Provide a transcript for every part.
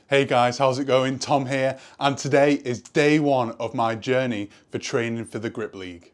Hey guys, how's it going? Tom here, and today is day one of my journey for training for the Grip League.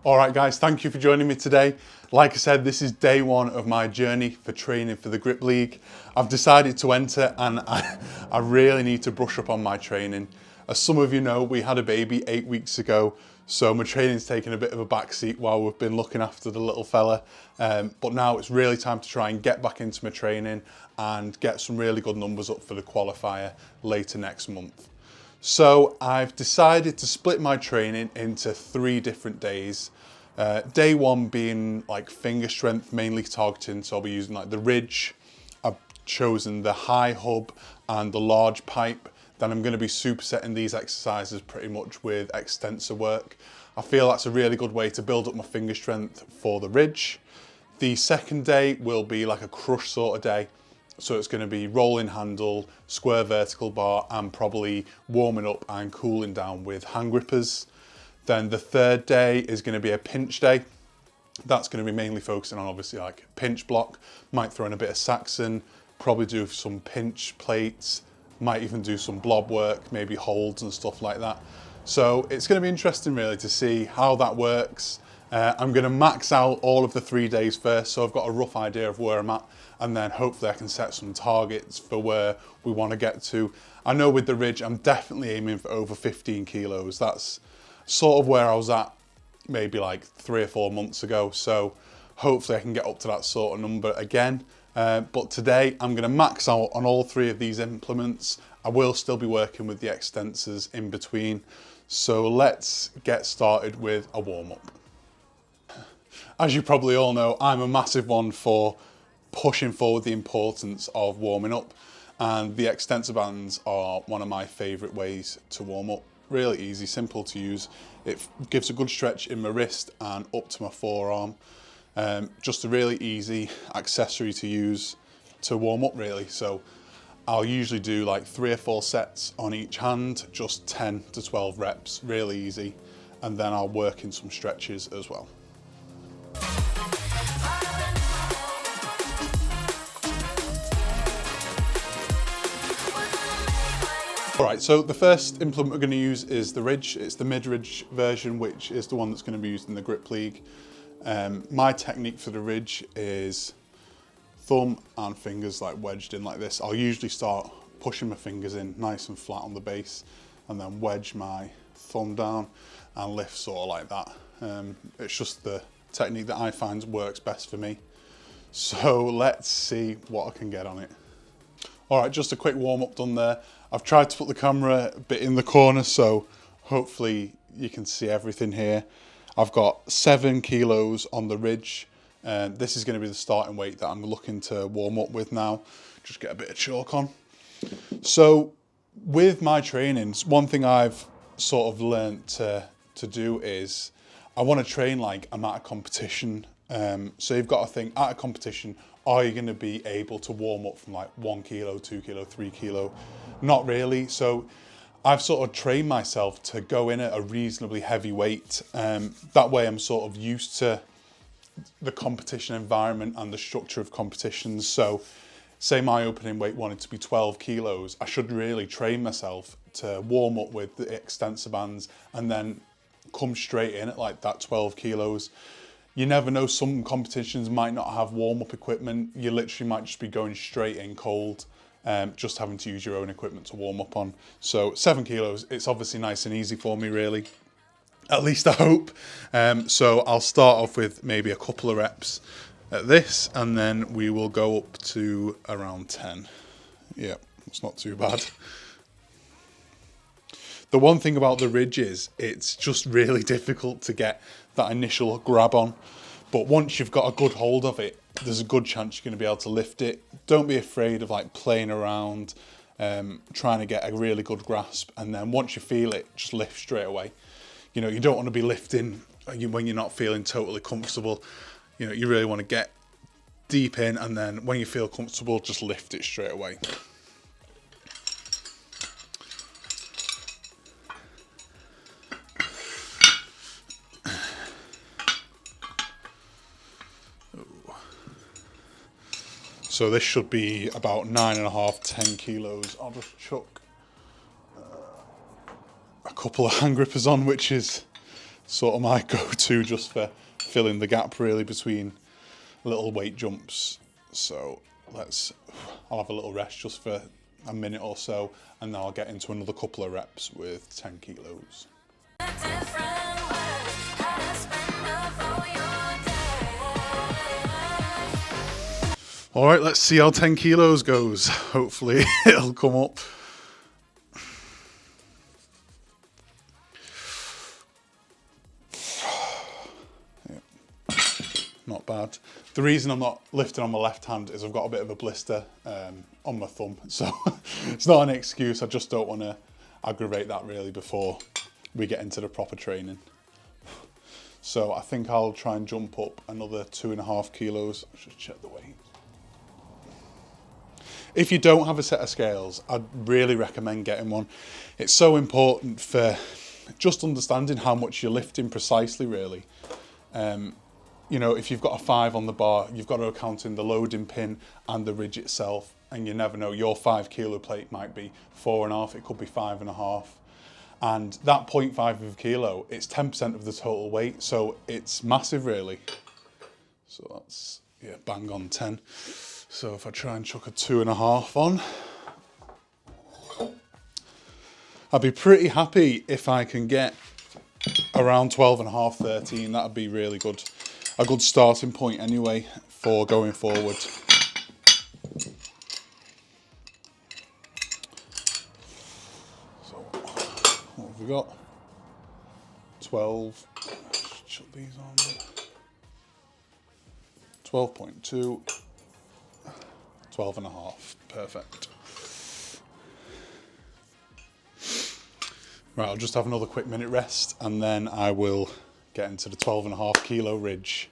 All right guys, thank you for joining me today. Like I said, this is day one of my journey for training for the Grip League. I've decided to enter and I really need to brush up on my training. As some of you know, we had a baby 8 weeks ago, so my training's taken a bit of a backseat while we've been looking after the little fella. But now it's really time to try and get back into my training and get some really good numbers up for the qualifier later next month. So I've decided to split my training into 3 different days. Day one being like finger strength, mainly targeting, so I'll be using like the ridge. I've chosen the high hub and the large pipe. Then I'm going to be supersetting these exercises pretty much with extensor work. I feel that's a really good way to build up my finger strength for the ridge. The second day will be like a crush sort of day. So it's going to be rolling handle, square vertical bar, and probably warming up and cooling down with hand grippers. Then the third day is going to be a pinch day. That's going to be mainly focusing on obviously like pinch block, might throw in a bit of Saxon, probably do some pinch plates, might even do some blob work, maybe holds and stuff like that. So it's going to be interesting really to see how that works. I'm going to max out all of the 3 days first, so I've got a rough idea of where I'm at, and then hopefully I can set some targets for where we want to get to. I know with the ridge, I'm definitely aiming for over 15 kilos. That's sort of where I was at maybe like 3 or 4 months ago. So hopefully I can get up to that sort of number again. But today I'm going to max out on all 3 of these implements. I will still be working with the extensors in between. So let's get started with a warm-up. As you probably all know, I'm a massive one for pushing forward the importance of warming up, and the extensor bands are one of my favourite ways to warm up. Really easy, simple to use. It gives a good stretch in my wrist and up to my forearm. Just a really easy accessory to use to warm up really. So I'll usually do like 3 or 4 sets on each hand, just 10 to 12 reps, really easy. And then I'll work in some stretches as well. All right, so the first implement we're going to use is the ridge. It's the mid-ridge version, which is the one that's going to be used in the Grip League. My technique for the ridge is thumb and fingers like wedged in like this. I'll usually start pushing my fingers in nice and flat on the base, and then wedge my thumb down and lift sort of like that. It's just the technique that I find works best for me. So let's see what I can get on it. All right, just a quick warm up done there. I've tried to put the camera a bit in the corner, so hopefully you can see everything here. I've got 7 kilos on the ridge. This is going to be the starting weight that I'm looking to warm up with now. Just get a bit of chalk on. So with my trainings, one thing I've sort of learned to do is I want to train like I'm at a competition. So you've got to think, at a competition, are you going to be able to warm up from like 1 kilo, 2 kilo, 3 kilo? Not really. So I've sort of trained myself to go in at a reasonably heavy weight. That way I'm sort of used to the competition environment and the structure of competitions. So say my opening weight wanted to be 12 kilos, I should really train myself to warm up with the extensor bands and then come straight in at like that 12 kilos. You never know, some competitions might not have warm-up equipment. You literally might just be going straight in cold, just having to use your own equipment to warm up on. So 7 kilos, it's obviously nice and easy for me really. At least I hope. So I'll start off with maybe a couple of reps at this, and then we will go up to around 10. Yeah, it's not too bad. The one thing about the ridge is it's just really difficult to get that initial grab on. But once you've got a good hold of it, there's a good chance you're going to be able to lift it. Don't be afraid of like playing around, trying to get a really good grasp. And then once you feel it, just lift straight away. You know, you don't want to be lifting when you're not feeling totally comfortable. You know, you really want to get deep in, and then when you feel comfortable, just lift it straight away. So this should be about 9.5, 10 kilos. I'll just chuck a couple of hand grippers on, which is sort of my go-to just for filling the gap really between little weight jumps. So I'll have a little rest just for a minute or so, and then I'll get into another couple of reps with 10 kilos. All right, let's see how 10 kilos goes. Hopefully it'll come up. Not bad. The reason I'm not lifting on my left hand is I've got a bit of a blister on my thumb. So it's not an excuse. I just don't want to aggravate that really before we get into the proper training. So I think I'll try and jump up another 2.5 kilos. I'll just check the weight. If you don't have a set of scales, I'd really recommend getting one. It's so important for just understanding how much you're lifting precisely, really. You know, if you've got a 5 on the bar, you've got to account in the loading pin and the ridge itself, and you never know, your 5 kilo plate might be 4.5, it could be 5.5. And that 0.5 of a kilo, it's 10% of the total weight, so it's massive, really. So that's, yeah, bang on 10. So if I try and chuck a 2.5 on, I'd be pretty happy if I can get around 12.5, 13. That'd be really good. A good starting point anyway for going forward. So what have we got? 12. Chuck these on. 12.2. 12.5. Perfect. Right, I'll just have another quick minute rest and then I will get into the 12.5 kilo ridge.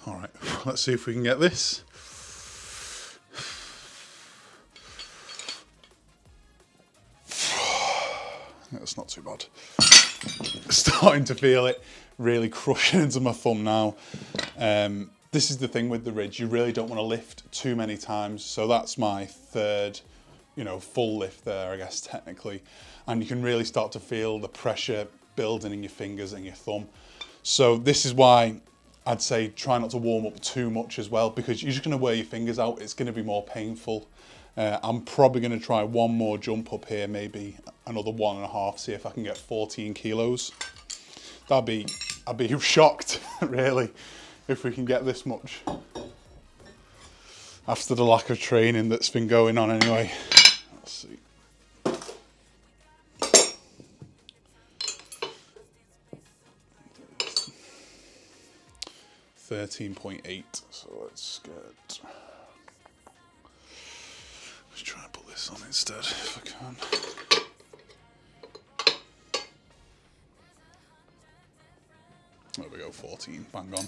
All right, let's see if we can get this. That's not too bad. Starting to feel it really crushing into my thumb now. This is the thing with the ridge, you really don't want to lift too many times. So that's my third, full lift there, I guess, technically. And you can really start to feel the pressure building in your fingers and your thumb. So this is why I'd say try not to warm up too much as well, because you're just going to wear your fingers out. It's going to be more painful. I'm probably going to try one more jump up here, maybe another 1.5, see if I can get 14 kilos. I'd be shocked, really, if we can get this much after the lack of training that's been going on anyway. Let's see. $13.8. So let's try and put this on instead if I can. There we go, 14, bang on.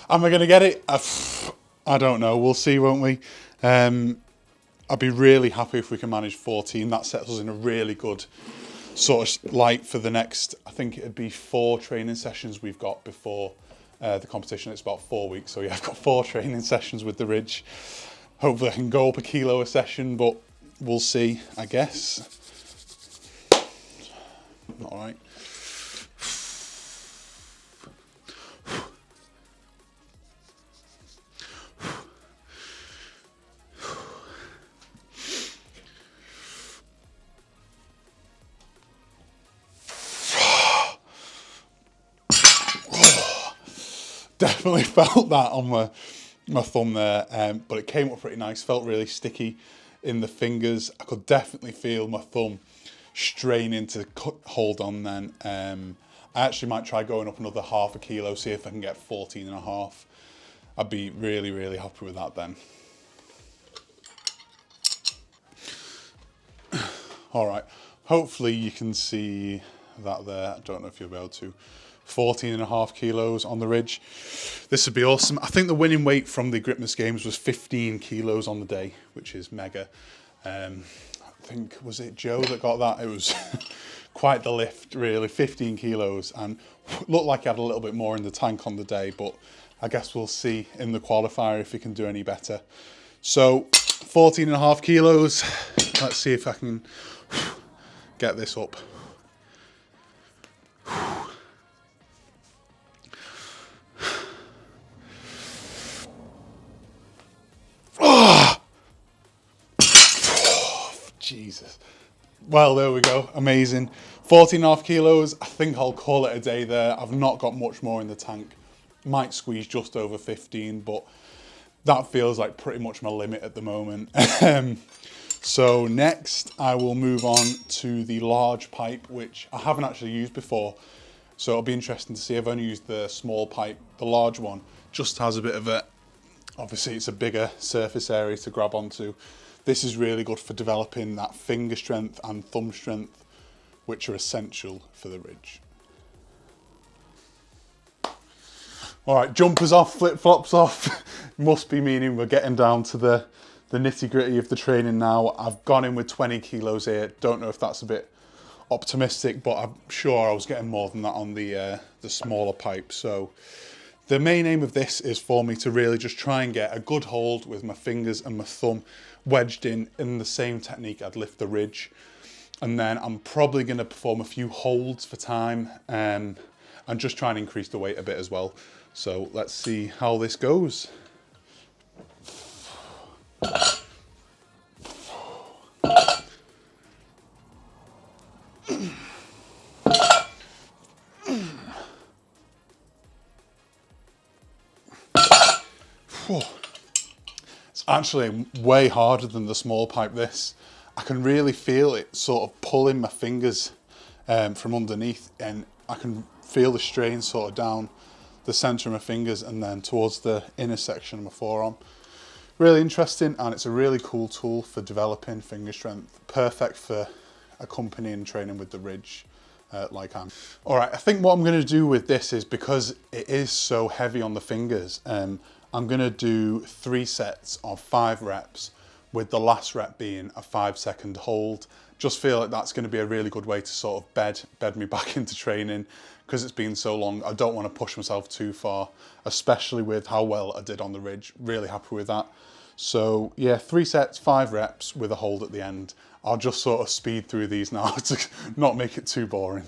Am I going to get it? I don't know. We'll see, won't we? I'd be really happy if we can manage 14. That sets us in a really good sort of light for the next, I think it'd be 4 training sessions we've got before the competition. It's about 4 weeks. So yeah, I've got 4 training sessions with the ridge. Hopefully I can go up a kilo a session, but we'll see, I guess. All right. Definitely felt that on my thumb there, but it came up pretty nice. Felt really sticky in the fingers. I could definitely feel my thumb straining to hold on then. I actually might try going up another 0.5 kilo, see if I can get 14.5. I'd be really, really happy with that then. All right, hopefully you can see that there. I don't know if you'll be able to 14.5 kilos on the ridge. This would be awesome. I think the winning weight from the Gripmas Games was 15 kilos on the day, which is mega. I think, was it Joe that got that? It was quite the lift, really, 15 kilos, and looked like he had a little bit more in the tank on the day, but I guess we'll see in the qualifier if he can do any better. So 14.5 kilos. Let's see if I can get this up. Oh! Jesus. Well, there we go. Amazing. 14.5 kilos. I think I'll call it a day there. I've not got much more in the tank. Might squeeze just over 15, but that feels like pretty much my limit at the moment. So next I will move on to the large pipe, which I haven't actually used before. So it'll be interesting to see. I've only used the small pipe. The large one just has a bit of a, obviously it's a bigger surface area to grab onto. This is really good for developing that finger strength and thumb strength, which are essential for the ridge. All right, jumpers off, flip-flops off. Must be meaning we're getting down to the nitty-gritty of the training now. I've gone in with 20 kilos here. Don't know if that's a bit optimistic, but I'm sure I was getting more than that on the smaller pipe. So the main aim of this is for me to really just try and get a good hold with my fingers and my thumb wedged in the same technique I'd lift the ridge. And then I'm probably going to perform a few holds for time and just try and increase the weight a bit as well. So let's see how this goes. It's actually way harder than the small pipe, this. I can really feel it sort of pulling my fingers from underneath, and I can feel the strain sort of down the centre of my fingers and then towards the inner section of my forearm. Really interesting, and it's a really cool tool for developing finger strength. Perfect for accompanying training with the ridge like I'm. All right, I think what I'm going to do with this is, because it is so heavy on the fingers, I'm going to do 3 sets of 5 reps, with the last rep being a 5-second hold. Just feel like that's going to be a really good way to sort of bed me back into training, because it's been so long. I don't want to push myself too far, especially with how well I did on the ridge. Really happy with that. So yeah, 3 sets, 5 reps with a hold at the end. I'll just sort of speed through these now to not make it too boring.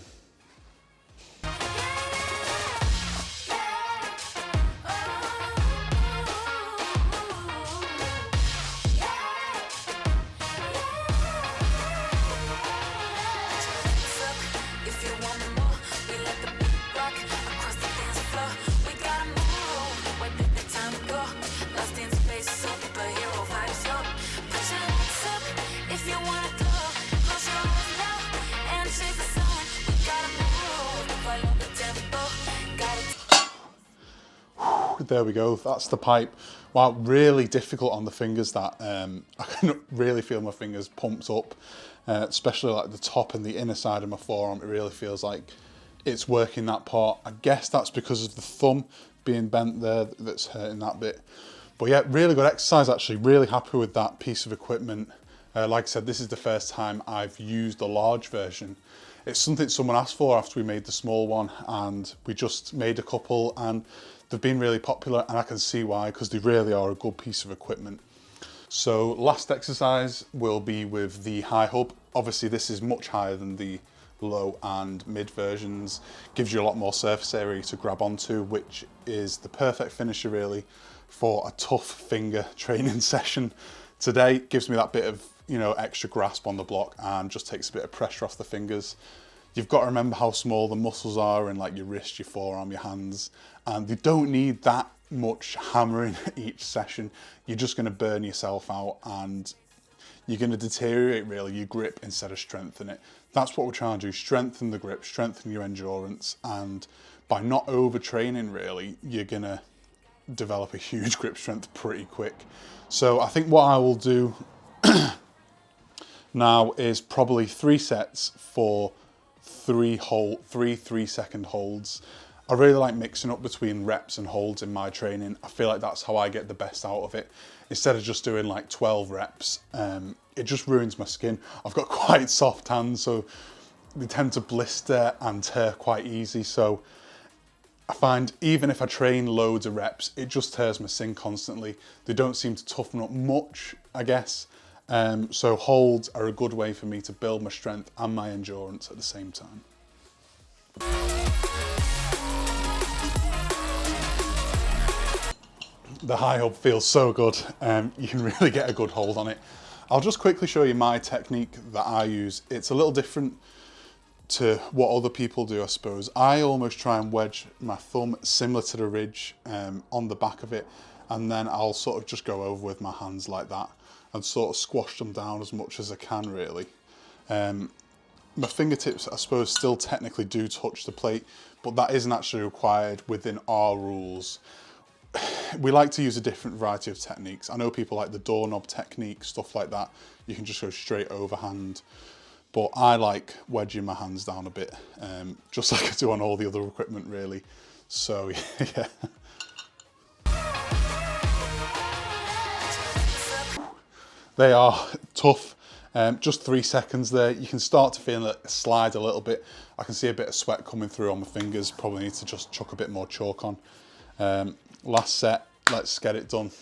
There we go, that's the pipe. Wow, really difficult on the fingers, that. I can really feel my fingers pumped up, especially like the top and the inner side of my forearm. It really feels like it's working that part. I guess that's because of the thumb being bent there that's hurting that bit. But yeah, really good exercise actually. Really happy with that piece of equipment. Like I said, this is the first time I've used the large version. It's something someone asked for after we made the small one, and we just made a couple, and they've been really popular, and I can see why, because they really are a good piece of equipment. So last exercise will be with the high hub. Obviously this is much higher than the low and mid versions, gives you a lot more surface area to grab onto, which is the perfect finisher really for a tough finger training session. Today gives me that bit of, you know, extra grasp on the block and just takes a bit of pressure off the fingers. You've got to remember how small the muscles are in like your wrist, your forearm, your hands, and they don't need that much hammering each session. You're just going to burn yourself out and you're going to deteriorate really your grip instead of strengthen it. That's what we're trying to do, strengthen the grip, strengthen your endurance, and by not overtraining really, you're going to develop a huge grip strength pretty quick. So I think what I will do now is probably 3 sets for 3 3-second holds. I really like mixing up between reps and holds in my training. I feel like that's how I get the best out of it. Instead of just doing like 12 reps, it just ruins my skin. I've got quite soft hands, so they tend to blister and tear quite easy. So I find even if I train loads of reps, it just tears my skin constantly. They don't seem to toughen up much, I guess. So holds are a good way for me to build my strength and my endurance at the same time. The high hub feels so good. You can really get a good hold on it. I'll just quickly show you my technique that I use. It's a little different to what other people do, I suppose. I almost try and wedge my thumb similar to the ridge on the back of it, and then I'll sort of just go over with my hands like that and sort of squash them down as much as I can, really. My fingertips, I suppose, still technically do touch the plate, but that isn't actually required within our rules. We like to use a different variety of techniques. I know people like the doorknob technique, stuff like that. You can just go straight overhand. But I like wedging my hands down a bit, just like I do on all the other equipment, really. So, yeah. They are tough. Just 3 seconds there. You can start to feel it slide a little bit. I can see a bit of sweat coming through on my fingers. Probably need to just chuck a bit more chalk on. Last set, let's get it done.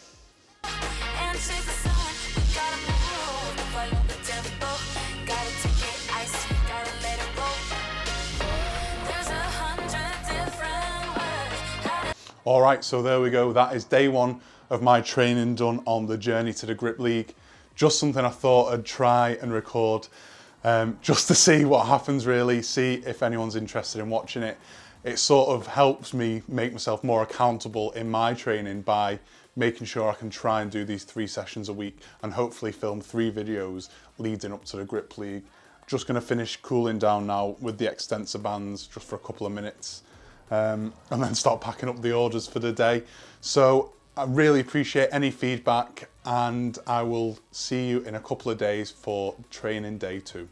All right, so there we go. That is day one of my training done on the journey to the Grip League. Just something I thought I'd try and record just to see what happens, really, see if anyone's interested in watching it. It sort of helps me make myself more accountable in my training by making sure I can try and do these 3 sessions a week and hopefully film 3 videos leading up to the Grip League. Just gonna finish cooling down now with the extensor bands just for a couple of minutes. And then start packing up the orders for the day. So I really appreciate any feedback, and I will see you in a couple of days for training day 2.